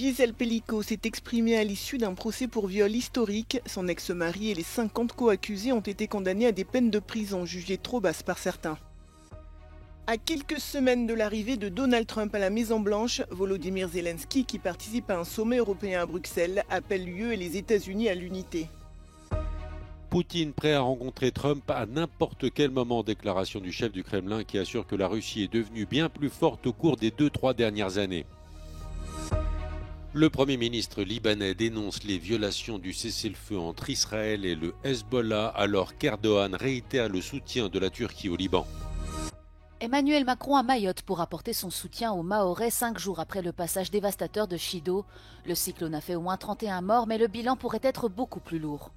Gisèle Pelicot s'est exprimée à l'issue d'un procès pour viol historique. Son ex-mari et les 50 co-accusés ont été condamnés à des peines de prison jugées trop basses par certains. À quelques semaines de l'arrivée de Donald Trump à la Maison-Blanche, Volodymyr Zelensky, qui participe à un sommet européen à Bruxelles, appelle l'UE et les États-Unis à l'unité. Poutine prêt à rencontrer Trump à n'importe quel moment. Déclaration du chef du Kremlin qui assure que la Russie est devenue bien plus forte au cours des 2-3 dernières années. Le Premier ministre libanais dénonce les violations du cessez-le-feu entre Israël et le Hezbollah alors qu'Erdogan réitère le soutien de la Turquie au Liban. Emmanuel Macron à Mayotte pour apporter son soutien aux Mahorais 5 jours après le passage dévastateur de Chido. Le cyclone a fait au moins 31 morts, mais le bilan pourrait être beaucoup plus lourd.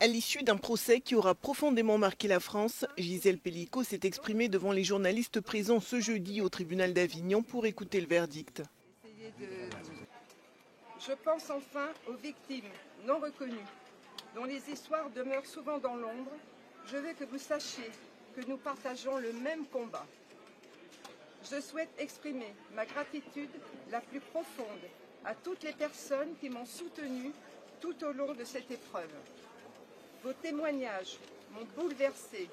À l'issue d'un procès qui aura profondément marqué la France, Gisèle Pelicot s'est exprimée devant les journalistes présents ce jeudi au tribunal d'Avignon pour écouter le verdict. Je pense enfin aux victimes non reconnues, dont les histoires demeurent souvent dans l'ombre. Je veux que vous sachiez que nous partageons le même combat. Je souhaite exprimer ma gratitude la plus profonde à toutes les personnes qui m'ont soutenue tout au long de cette épreuve. Vos témoignages m'ont bouleversée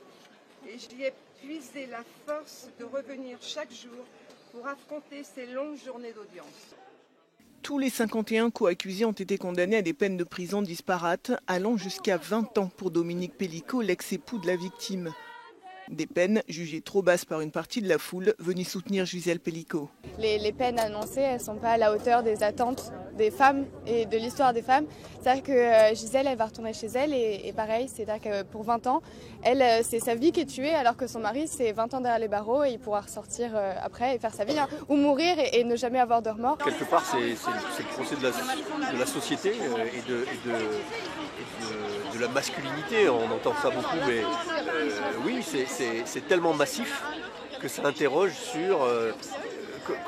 et j'y ai puisé la force de revenir chaque jour pour affronter ces longues journées d'audience. Tous les 51 co-accusés ont été condamnés à des peines de prison disparates, allant jusqu'à 20 ans pour Dominique Pelicot, l'ex-époux de la victime. Des peines jugées trop basses par une partie de la foule venue soutenir Gisèle Pelicot. Les peines annoncées, elles ne sont pas à la hauteur des attentes des femmes et de l'histoire des femmes. C'est-à-dire que Gisèle, elle va retourner chez elle et pareil, c'est-à-dire que pour 20 ans, elle, c'est sa vie qui est tuée alors que son mari, c'est 20 ans derrière les barreaux et il pourra ressortir après et faire sa vie, hein, ou mourir et ne jamais avoir de remords. Quelque part, c'est le procès de la société et de la masculinité. On entend ça beaucoup, mais oui, c'est tellement massif que ça interroge sur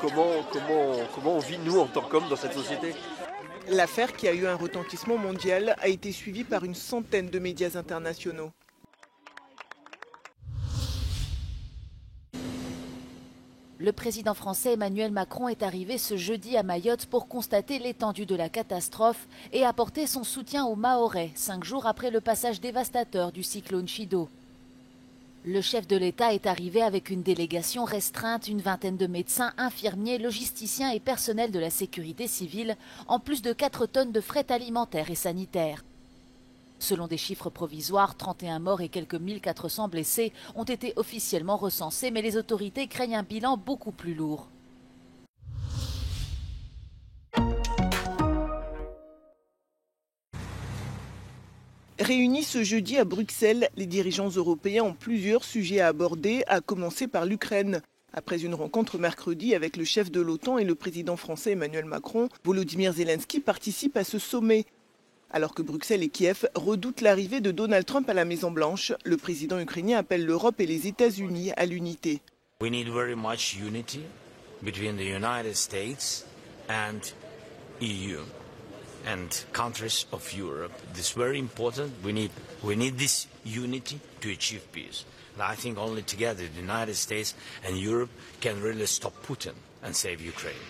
comment on vit, nous, en tant qu'hommes, dans cette société. L'affaire, qui a eu un retentissement mondial, a été suivie par une centaine de médias internationaux. Le président français Emmanuel Macron est arrivé ce jeudi à Mayotte pour constater l'étendue de la catastrophe et apporter son soutien aux Mahorais, 5 jours après le passage dévastateur du cyclone Chido. Le chef de l'État est arrivé avec une délégation restreinte, une vingtaine de médecins, infirmiers, logisticiens et personnels de la sécurité civile, en plus de 4 tonnes de fret alimentaire et sanitaire. Selon des chiffres provisoires, 31 morts et quelques 1400 blessés ont été officiellement recensés, mais les autorités craignent un bilan beaucoup plus lourd. Réunis ce jeudi à Bruxelles, les dirigeants européens ont plusieurs sujets à aborder, à commencer par l'Ukraine. Après une rencontre mercredi avec le chef de l'OTAN et le président français Emmanuel Macron, Volodymyr Zelensky participe à ce sommet. Alors que Bruxelles et Kiev redoutent l'arrivée de Donald Trump à la Maison-Blanche, le président ukrainien appelle l'Europe et les États-Unis à l'unité. We need very much unity between the United States and EU and countries of Europe. This is very important. We need this unity to achieve peace. And I think only together the United States and Europe can really stop Putin and save Ukraine.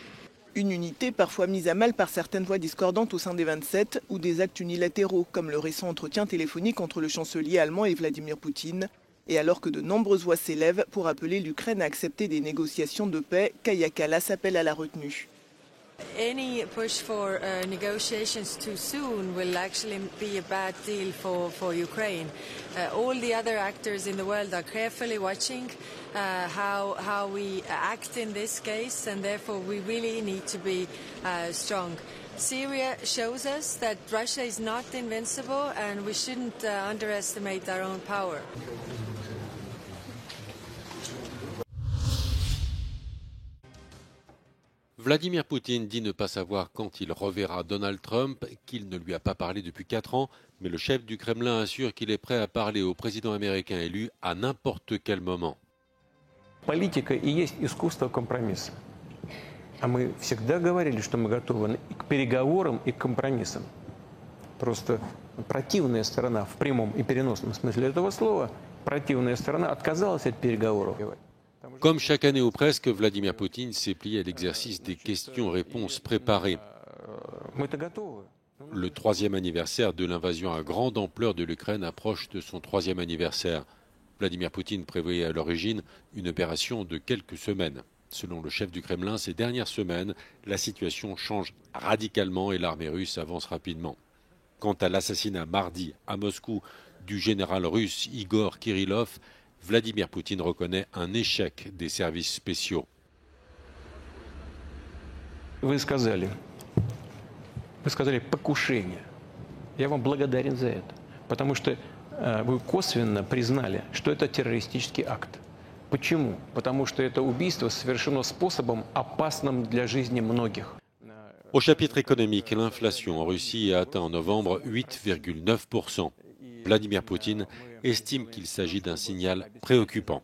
Une unité parfois mise à mal par certaines voix discordantes au sein des 27 ou des actes unilatéraux, comme le récent entretien téléphonique entre le chancelier allemand et Vladimir Poutine. Et alors que de nombreuses voix s'élèvent pour appeler l'Ukraine à accepter des négociations de paix, Kaja Kallas appelle à la retenue. Any push for negotiations too soon will actually be a bad deal for Ukraine. All the other actors in the world are carefully watching how we act in this case, and therefore we really need to be strong. Syria shows us that Russia is not invincible, and we shouldn't underestimate our own power. Vladimir Poutine dit ne pas savoir quand il reverra Donald Trump, qu'il ne lui a pas parlé depuis 4 ans, mais le chef du Kremlin assure qu'il est prêt à parler au président américain élu à n'importe quel moment. Политика и есть искусство компромисса. А мы всегда говорили, что мы готовы и к переговорам, и к компромиссам. Просто противная сторона в прямом и переносном смысле этого слова, противная сторона отказалась от переговоров. Comme chaque année ou presque, Vladimir Poutine s'est plié à l'exercice des questions-réponses préparées. Le 3e anniversaire de l'invasion à grande ampleur de l'Ukraine approche de son 3e anniversaire. Vladimir Poutine prévoyait à l'origine une opération de quelques semaines. Selon le chef du Kremlin, ces dernières semaines, la situation change radicalement et l'armée russe avance rapidement. Quant à l'assassinat mardi à Moscou du général russe Igor Kirillov, Vladimir Poutine reconnaît un échec des services spéciaux. Вы сказали покушение. Я вам благодарен за это, потому что вы косвенно признали, что это террористический акт. Почему? Потому что это убийство совершено способом, опасным для жизни многих. Au chapitre économique, l'inflation en Russie a atteint en novembre 8,9%. Vladimir Poutine estime qu'il s'agit d'un signal préoccupant.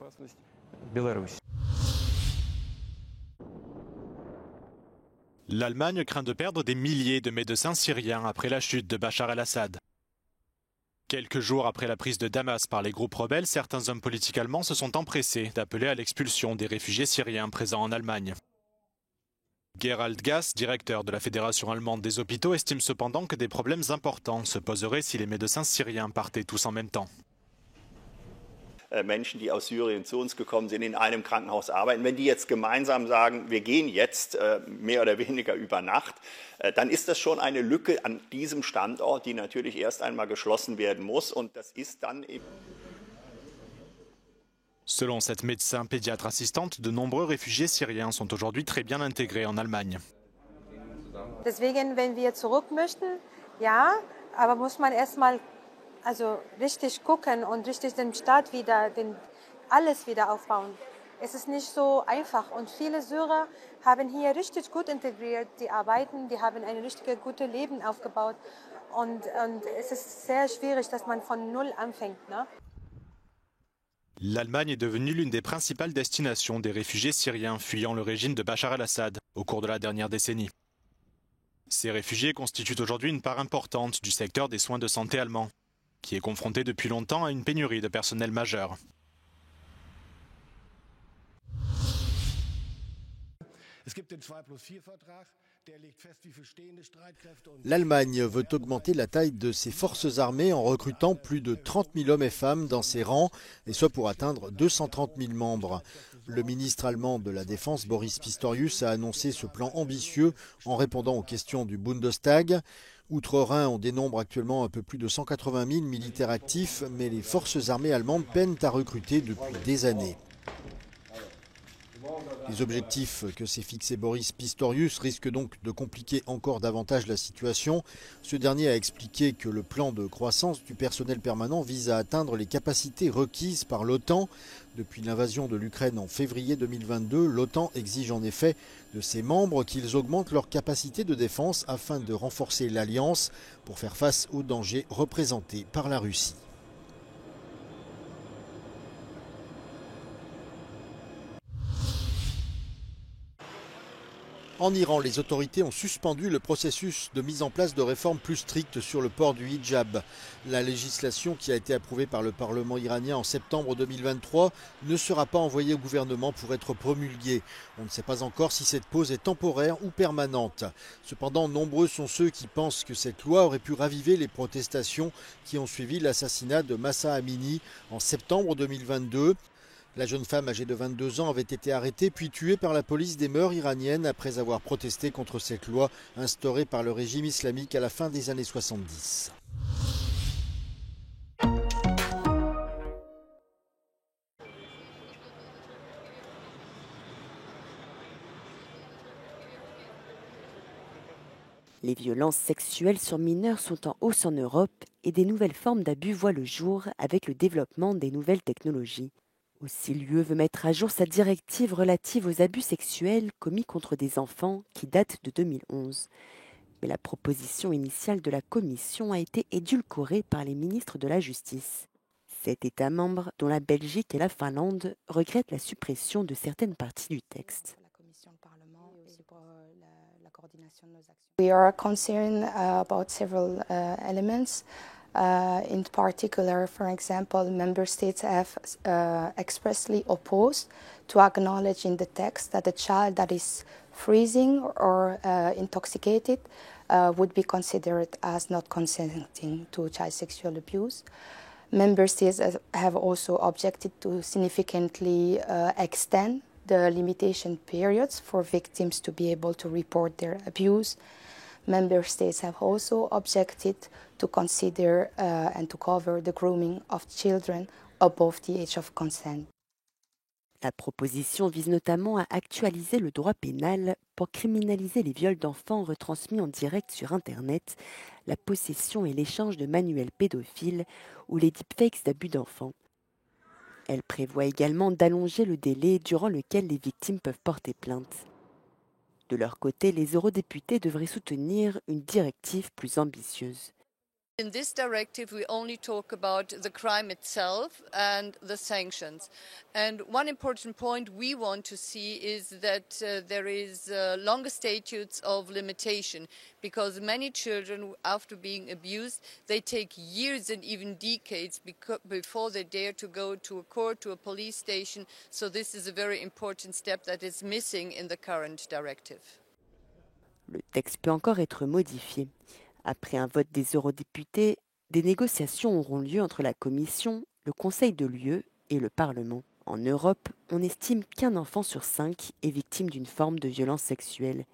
L'Allemagne craint de perdre des milliers de médecins syriens après la chute de Bachar el-Assad. Quelques jours après la prise de Damas par les groupes rebelles, certains hommes politiques allemands se sont empressés d'appeler à l'expulsion des réfugiés syriens présents en Allemagne. Gerald Gass, directeur de la Fédération allemande des hôpitaux, estime cependant que des problèmes importants se poseraient si les médecins syriens partaient tous en même temps. Menschen, die aus Syrien zu uns gekommen sind, in einem Krankenhaus arbeiten, wenn die jetzt gemeinsam sagen, wir gehen jetzt mehr oder weniger über Nacht, dann ist das schon eine Lücke an diesem Standort, die natürlich erst einmal geschlossen werden muss. Und das ist dann eben. Selon cette médecin pédiatre assistante, de nombreux réfugiés syriens sont aujourd'hui très bien intégrés en Allemagne. Deswegen, wenn wir zurück möchten, ja, aber muss man erstmal richtig gucken und richtig den Staat alles wieder aufbauen. Es ist nicht so einfach und viele Syrer haben hier richtig gut integriert, die arbeiten, die haben ein richtig gutes Leben aufgebaut und es ist sehr schwierig, dass man von Null anfängt, ne? L'Allemagne est devenue l'une des principales destinations des réfugiés syriens fuyant le régime de Bachar el-Assad au cours de la dernière décennie. Ces réfugiés constituent aujourd'hui une part importante du secteur des soins de santé allemand, qui est confronté depuis longtemps à une pénurie de personnel majeure. L'Allemagne veut augmenter la taille de ses forces armées en recrutant plus de 30 000 hommes et femmes dans ses rangs, et soit pour atteindre 230 000 membres. Le ministre allemand de la Défense, Boris Pistorius, a annoncé ce plan ambitieux en répondant aux questions du Bundestag. Outre-Rhin, on dénombre actuellement un peu plus de 180 000 militaires actifs, mais les forces armées allemandes peinent à recruter depuis des années. Les objectifs que s'est fixé Boris Pistorius risquent donc de compliquer encore davantage la situation. Ce dernier a expliqué que le plan de croissance du personnel permanent vise à atteindre les capacités requises par l'OTAN. Depuis l'invasion de l'Ukraine en février 2022, l'OTAN exige en effet de ses membres qu'ils augmentent leur capacité de défense afin de renforcer l'alliance pour faire face aux dangers représentés par la Russie. En Iran, les autorités ont suspendu le processus de mise en place de réformes plus strictes sur le port du hijab. La législation qui a été approuvée par le Parlement iranien en septembre 2023 ne sera pas envoyée au gouvernement pour être promulguée. On ne sait pas encore si cette pause est temporaire ou permanente. Cependant, nombreux sont ceux qui pensent que cette loi aurait pu raviver les protestations qui ont suivi l'assassinat de Mahsa Amini en septembre 2022. La jeune femme âgée de 22 ans avait été arrêtée puis tuée par la police des mœurs iraniennes après avoir protesté contre cette loi instaurée par le régime islamique à la fin des années 70. Les violences sexuelles sur mineurs sont en hausse en Europe et des nouvelles formes d'abus voient le jour avec le développement des nouvelles technologies. Aussi, l'UE veut mettre à jour sa directive relative aux abus sexuels commis contre des enfants qui date de 2011. Mais la proposition initiale de la Commission a été édulcorée par les ministres de la Justice. 7 États membres, dont la Belgique et la Finlande, regrettent la suppression de certaines parties du texte. We are concerned about several elements. In particular, for example, member states have expressly opposed to acknowledge in the text that a child that is freezing or intoxicated would be considered as not consenting to child sexual abuse. Member states have also objected to significantly extend the limitation periods for victims to be able to report their abuse. Member states have also objected to consider and to cover the grooming of children above the age of consent. La proposition vise notamment à actualiser le droit pénal pour criminaliser les viols d'enfants retransmis en direct sur Internet, la possession et l'échange de manuels pédophiles ou les deepfakes d'abus d'enfants. Elle prévoit également d'allonger le délai durant lequel les victimes peuvent porter plainte. De leur côté, les eurodéputés devraient soutenir une directive plus ambitieuse. In this directive, we only talk about the crime itself and the sanctions. And one important point we want to see is that there is longer statutes of limitation, because many children, after being abused, they take years and even decades before they dare to go to a court, to a police station. So this is a very important step that is missing in the current directive. Le texte peut encore être modifié. Après un vote des eurodéputés, des négociations auront lieu entre la Commission, le Conseil de l'UE et le Parlement. En Europe, on estime qu'un enfant sur 5 est victime d'une forme de violence sexuelle.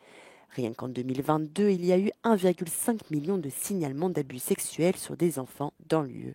Rien qu'en 2022, il y a eu 1,5 million de signalements d'abus sexuels sur des enfants dans l'UE.